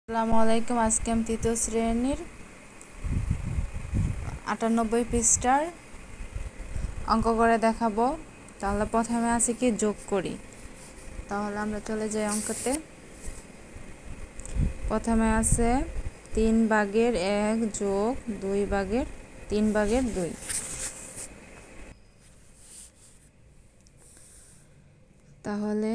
আসসালামু আলাইকুম। আজকে আমি তৃতীয় শ্রেণীর 98 পৃষ্ঠার অঙ্ক করে দেখাবো। তাহলে প্রথমে আছে কি যোগ করি। তাহলে আমরা চলে যাই অঙ্কতে। প্রথমে আছে 3/1 যোগ 3/2। তাহলে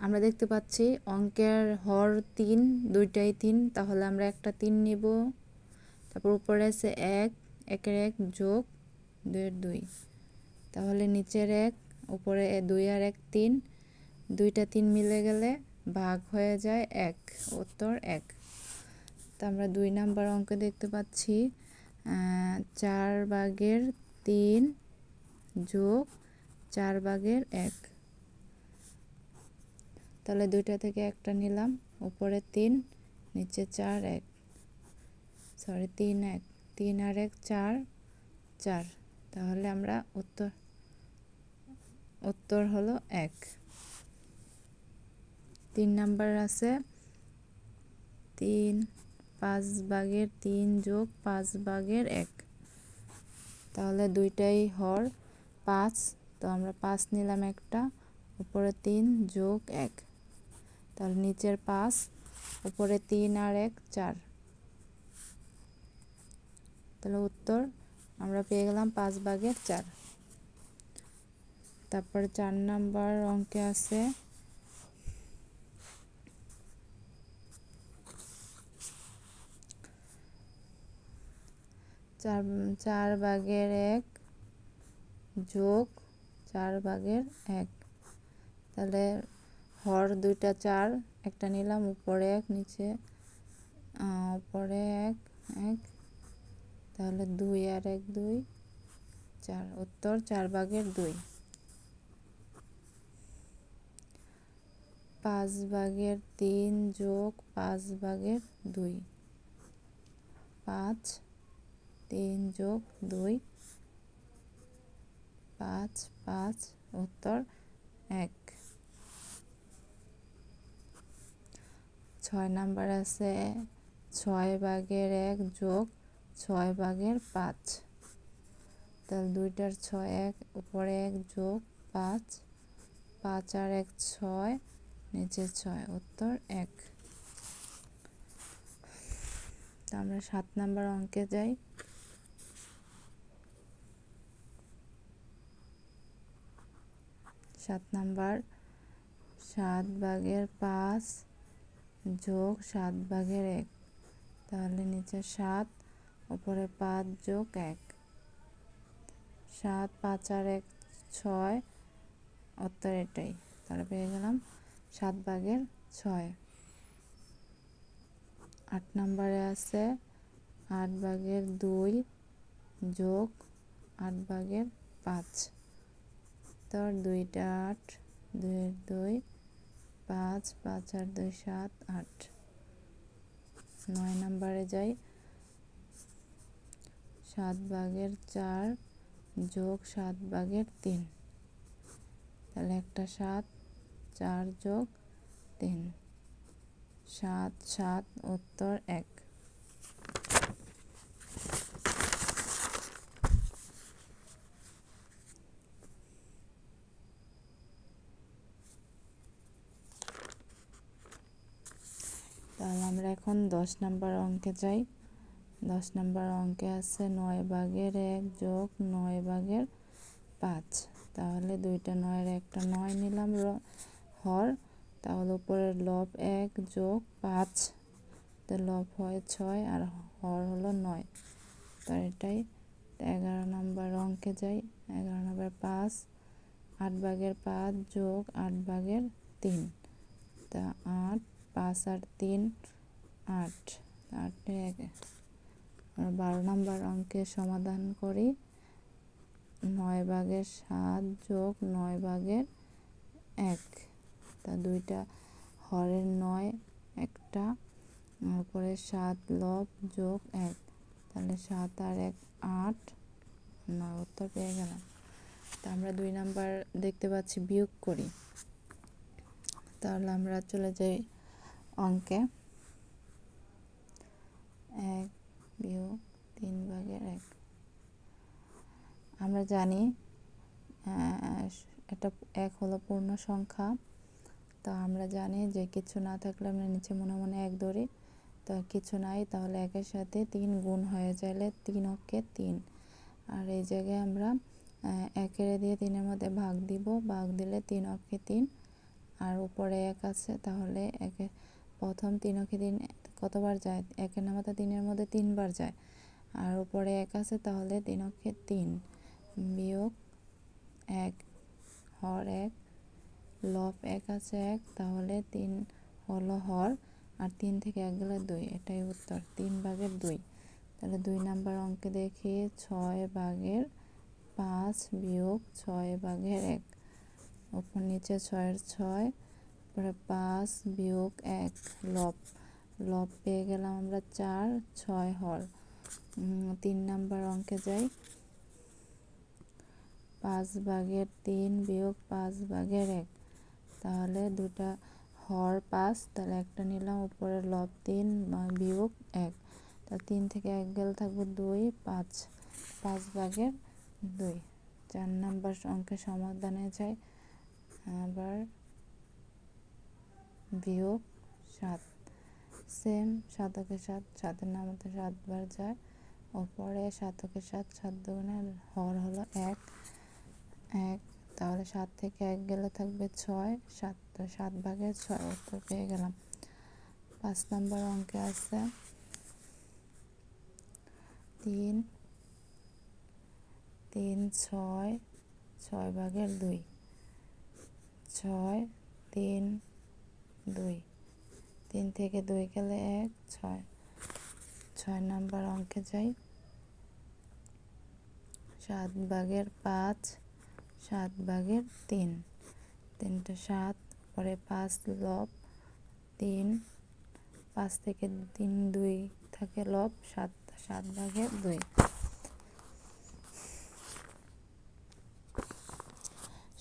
আমরা দেখতে পাচ্ছি অঙ্কের হর 3, দুইটাই 3। তাহলে আমরা একটা 3 নিব। তারপর উপরে আছে 1, 1 যোগ 2। তাহলে নিচের 1, উপরে 2 আর 1 3, দুইটা 3 মিলে গেলে ভাগ হয়ে যায় 1, উত্তর 1। তো আমরা 2 নাম্বার অঙ্ক দেখতে পাচ্ছি 4/3 যোগ 4/1। তাহলে দুইটা থেকে একটা নিলাম, উপরে 3, নিচে 4 1 সরি 3 1 3 আর 1 4 4। তাহলে আমরা উত্তর হলো 1। 3 নাম্বার আছে 5/3 যোগ 5/1। তাহলে দুইটাই হর 5, তো আমরা 5 নিলাম একটা, উপরে 3 যোগ 1। তাহলে নিচের 5, উপরে 3 আর 1 4। তাহলে উত্তর আমরা পেয়ে গেলাম 5/4। তারপরে 4 নাম্বার অঙ্কে আছে 4/1 যোগ 4/1। তাহলে হর দুইটা 4, একটা নিলাম, উপরে 1 নিচে উপরে 1 1। তাহলে 2 আর 1 2 4, উত্তর 4/2। 5/3 যোগ 5/2, 5 3 যোগ 2 5 5, উত্তর 1। 6 নাম্বার আছে 6/1 যোগ 6/5। তাহলে দুইটার 6 1, উপরে 1 যোগ 5 5 আর 1 6, নিচে 6, উত্তর 1। তো আমরা 7 নাম্বার অঙ্কে যাই। 7 নাম্বার 7/5 যোগ 7/1। তাহলে নিচে 7, উপরে 5 যোগ 1 7 5 আর 1 6, উত্তর এটাই। তাহলে পেয়ে গেলাম 7/6। 8 নাম্বারে আছে 8/2 যোগ 8/5। তোর 2টা 8, 2 এর 2 5 5 আর 2 7 8। 9 নাম্বারে যাই 7/4 যোগ 7/3। তাহলে একটা 7, 4 যোগ 3 7 7, উত্তর 1। তাহলে আমরা এখন 10 নাম্বার অঙ্কে যাই। 10 নাম্বার অঙ্কে আছে 9/1 যোগ 9/5। তাহলে দুইটা 9 এর একটা 9 নিলাম হর। তাহলে উপরের লব 1 যোগ 5, তো লব হয় 6 আর হর হলো 9। তো এটাই। 11 নাম্বার অঙ্কে যাই। 11 নাম্বার 5 8/5 যোগ 8/3। তা 8 5 আর 3 8 8 1। 12 নাম্বার অঙ্কের সমাধান করি। 9/7 যোগ 9/1। তা দুইটা হরের 9 একটা, উপরে 7 লব যোগ 1। তাহলে 7 আর 1 8, 9, উত্তর পেয়ে গেলাম। তা আমরা 2 নাম্বার দেখতে পাচ্ছি বিয়োগ করি। তাহলে আমরা চলে যাই অঙ্কে। বিয়োগ 3/1। আমরা জানি এটা 1 হলো পূর্ণ সংখ্যা, তো আমরা জানি যে কিছু না থাকলে আমরা নিচে মনে মনে 1 ধরি, তো কিছু নাই, তাহলে 1 এর সাথে 3 গুণ হয়ে যাইলে 3 অক্ষে 3। আর এই জায়গায় আমরা 1 দিয়ে 3 এর মধ্যে ভাগ দিব, ভাগ দিলে 3 অক্ষে 3, আর উপরে 1 আছে, তাহলে প্রথম 3 অক্ষে 3 কতবার যায়? 1 এর নামতা 3 এর মধ্যে 3 বার যায়, আর উপরে 1 আছে, তাহলে 3 অক্ষে 3 বিয়োগ 1, হর 1, লব 1 আছে 1, তাহলে 3 হলো হর, আর 3 থেকে 1 গেলে 2, এটাই উত্তর 3/2। তাহলে 2 নাম্বার অঙ্কে দেখি 6/5 বিয়োগ 6/1, উপর নিচে 6 এর 6, পরে 5 বিয়োগ 1, লব পেয়ে গেলাম আমরা 4, 6 হর। 3 নাম্বার অঙ্কে যাই, 5/3 বিয়োগ 5/1, তাহলে দুটা হর 5, তাহলে একটা নিলাম, উপরে লব 3 বিয়োগ 1, তাহলে 3 থেকে 1 গেলে থাকবে 2, 5/2। 4 নাম্বার অঙ্কের সমাধানে যাই, আবার বিয়োগ 7, সেম 7 অক্ষে 7, 7 এর নামতে 7 বার যায়, ওপরে 7 অক্ষে 7, 7 দুগুণে হর হলো 1, তাহলে 7 থেকে 1 গেলে থাকবে 6, 7/6 উত্তর পেয়ে গেলাম। 5 নাম্বার অঙ্কে আছে 3, 6, 6/2, 6, 3, 2, 3 থেকে 2 গেলে 1, 6। 6 নাম্বার অঙ্কে যাই, 7/5, 7/3, 3টা 7, পরে 5 লব 3, 5 থেকে 3 2 থাকে লব 7, 7/2।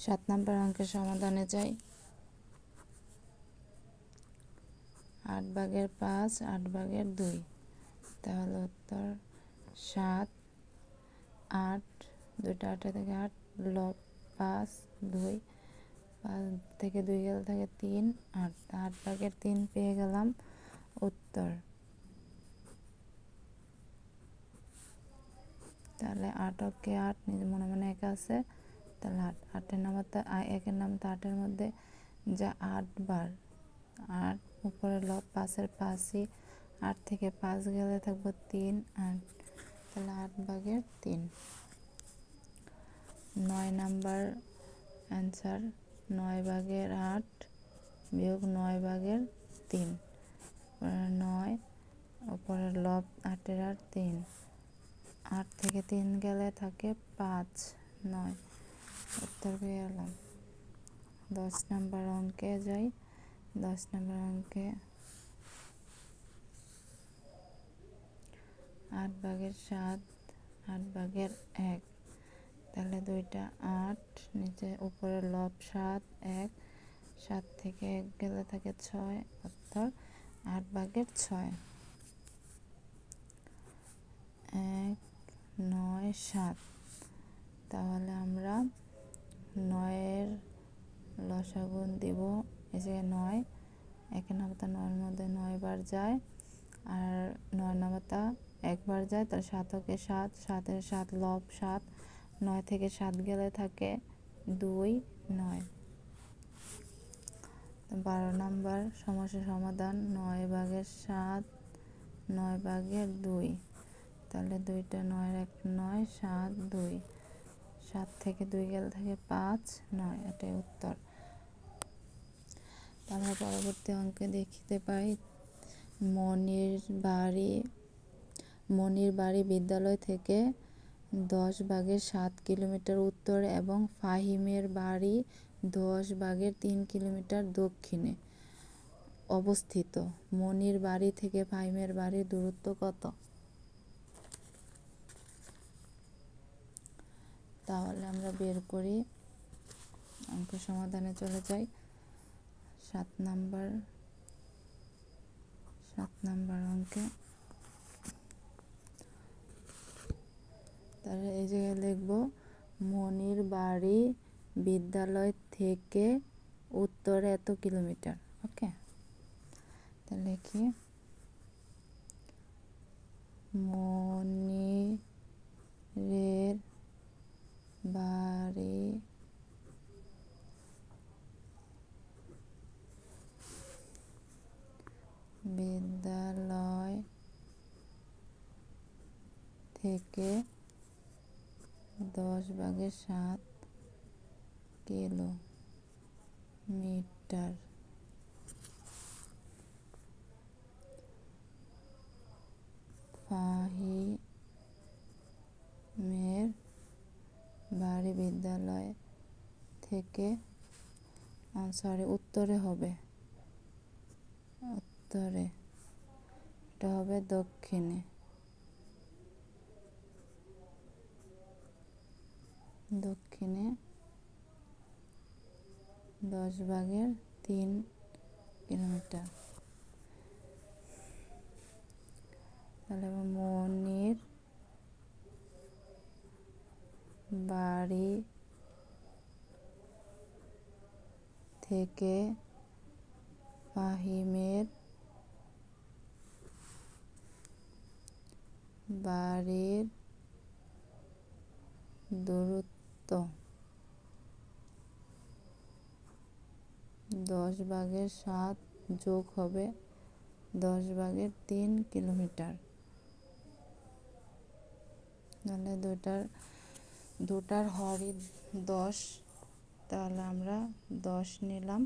7 নাম্বার অঙ্কের সমাধানে যাই, 8/5, 8/2, তাহলে উত্তর 7, 8, 2টা 8 থেকে 8, লব 5, 2, 5 থেকে 2 গেলে থাকে 3, 8, 8/3 পেয়ে গেলাম উত্তর। তাহলে 8 অক্ষে 8, নিজে মনে মনে 1 আছে, তাহলে 8, 8 এর নামতা 1 এর নামতা 8 এর মধ্যে যা 8 বার, 8, উপরে লব 5 এর 5ই, 8 থেকে 5 গেলে থাকবে 3, 8, তাহলে 8/3। 9 নাম্বার অ্যান্সার 9/8 বিয়োগ 9/3, 9, উপরে লব 8 এর 8, 3, 8 থেকে 3 গেলে থাকে 5, 9, উত্তর পেয়ে গেলাম। 10 নাম্বার অঙ্কে যাই, 10 নাম্বার অঙ্কে 8/7, 8/1, তাহলে 2টা 8, নিচে উপরে লব 7, 1, 7 থেকে 1 গেলে থাকে 6, উত্তর 8/6। 1, 9, 7, তাহলে আমরা 9 এর লসাগু দিব, এই যে 9, 1 এর নামতা 9 এর মধ্যে 9 বার যায়, আর 9 নামতা 1 বার যায়, তাহলে 7 অক্ষে 7, 7 এর 7 লব 7, 9 থেকে 7 গেলে থাকে 2, 9। 12 নাম্বার সমস্যা সমাধান, 9/7, 9/2, তাহলে 2টা 9 এর 1 9, 7, 2, 7 থেকে 2 গেলে থাকে 5, 9, এটাই উত্তর। আমরা পরবর্তী অঙ্কে দেখতে পাই, মনির বাড়ি বিদ্যালয় থেকে 10/7 কিলোমিটার উত্তরে এবং ফাহিমের বাড়ি 10/3 কিলোমিটার দক্ষিণে অবস্থিত। মনির বাড়ি থেকে ফাহিমের বাড়ির দূরত্ব কত? তাহলে আমরা বের করি, অঙ্ক সমাধানে চলে যাই। 7 নাম্বার অঙ্কে তাহলে এই জায়গায় লিখব মনির বাড়ি বিদ্যালয় থেকে উত্তরে এত কিলোমিটার। ওকে, তাহলে কি মনিরের বাড়ি বিদ্যালয় থেকে 10/7 কিলোমিটার। ফাহিমের বাড়ি বিদ্যালয় থেকে উত্তরে হবে, উত্তরে, এটা হবে দক্ষিণে, দক্ষিণে 10/3 কিলোমিটার। তাহলে মনির বাড়ি থেকে ফাহিমের বাড়ির দূরত্ব 10/7 যোগ হবে 10/3 কিলোমিটার। তাহলে দুটার হরই 10, তাহলে আমরা 10 নিলাম।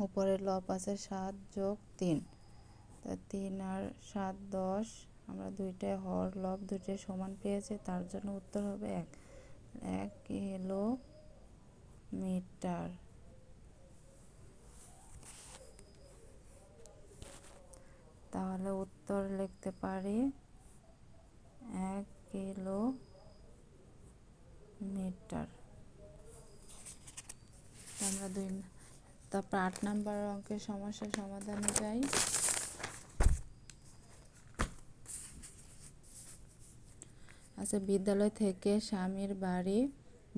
উপরে লব আছে 7 যোগ 3, তা 3 আর 7 10, আমরা দুইটায় হর লব দুইটাই সমান পেয়েছি, তার জন্য উত্তর হবে 1 কিলোমিটার। তাহলে উত্তর লিখতে পারি 1 কিলোমিটার। আমরা তারপর 8 নম্বর অঙ্কের সমস্যার সমাধানে যাই। আচ্ছা, বিদ্যালয় থেকে স্বামীর বাড়ি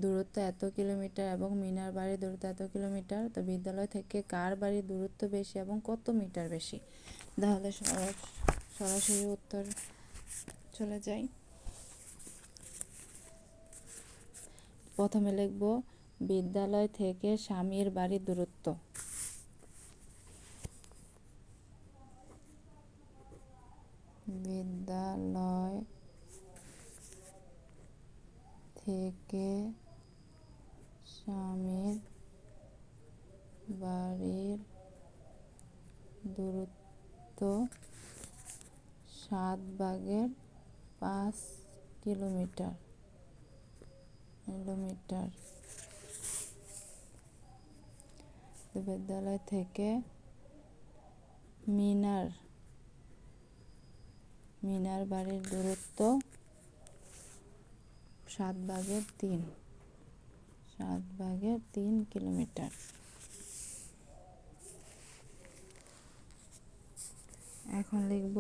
দূরত্ব এত কিলোমিটার এবং মিনার বাড়ির দূরত্ব এত কিলোমিটার। তো বিদ্যালয় থেকে কার বাড়ির দূরত্ব বেশি এবং কত মিটার বেশি? তাহলে সরাসরি উত্তর চলে যাই। প্রথমে লিখব বিদ্যালয় থেকে স্বামীর বাড়ির দূরত্ব। বিদ্যালয় থেকে স্বামীর বাড়ির দূরত্ব 7/5 কিলোমিটার। বিদ্যালয় থেকে মিনার বাড়ির দূরত্ব 7/3 কিলোমিটার। এখন লিখব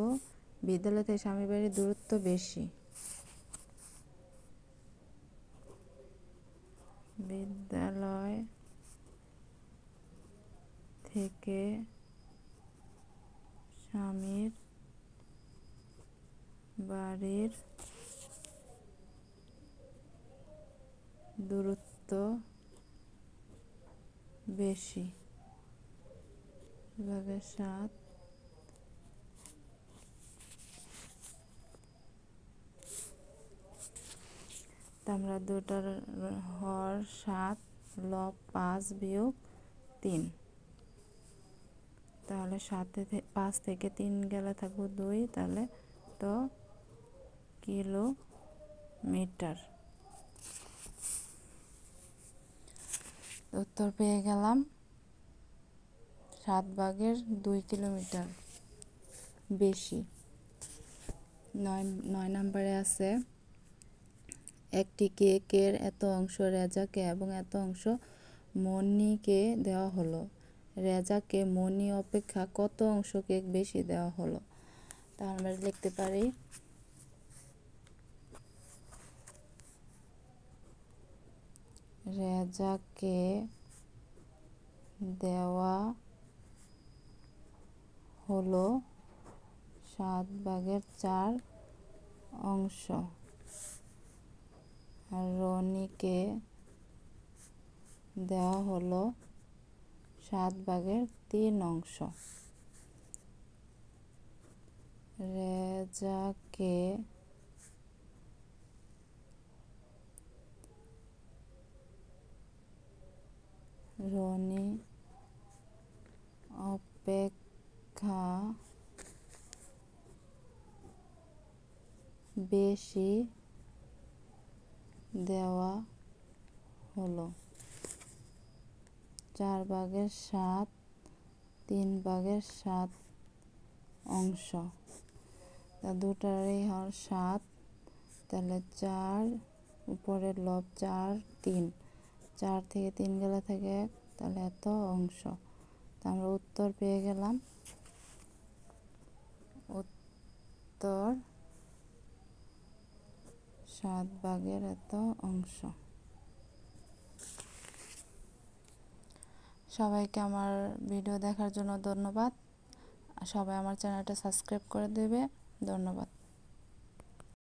বিদ্যালয় থেকে স্বামীর বাড়ির দূরত্ব বেশি। বিদ্যালয় থেকে স্বামীর বাড়ির দূরত্ব বেশি 7/7। আমরা দুটার হর 7 লব 5 বিয়োগ 3, তাহলে 5 থেকে 3 গেলে থাকবো 2, তাহলে তো কিলোমিটার। উত্তর পেয়ে গেলাম 7/2 কিলোমিটার বেশি। 9 নম্বরে আছে একটি কেকের এত অংশ রেজাকে এবং এত অংশ মনিকে দেওয়া হলো। রেজাকে মনি অপেক্ষা কত অংশ কেক বেশি দেওয়া হলো? তাহলে আমরা লিখতে পারি রেজাকে দেওয়া হলো 7/4 অংশ, আর রনিকে দেওয়া হলো 7/3 অংশ। রেজাকে রনি অপেক্ষা বেশি দেওয়া হলো 4/7, 3/7 অংশ। তা দুটারই হর 7, তাহলে 4 উপরে লব 4, 3, 4 থেকে 3 গেলে থেকে 1, তাহলে এত অংশ। তা আমরা উত্তর পেয়ে গেলাম। উত্তর 7/এত অংশ। সবাইকে আমার ভিডিও দেখার জন্য ধন্যবাদ। সবাই আমার চ্যানেলটা সাবস্ক্রাইব করে দেবে। ধন্যবাদ।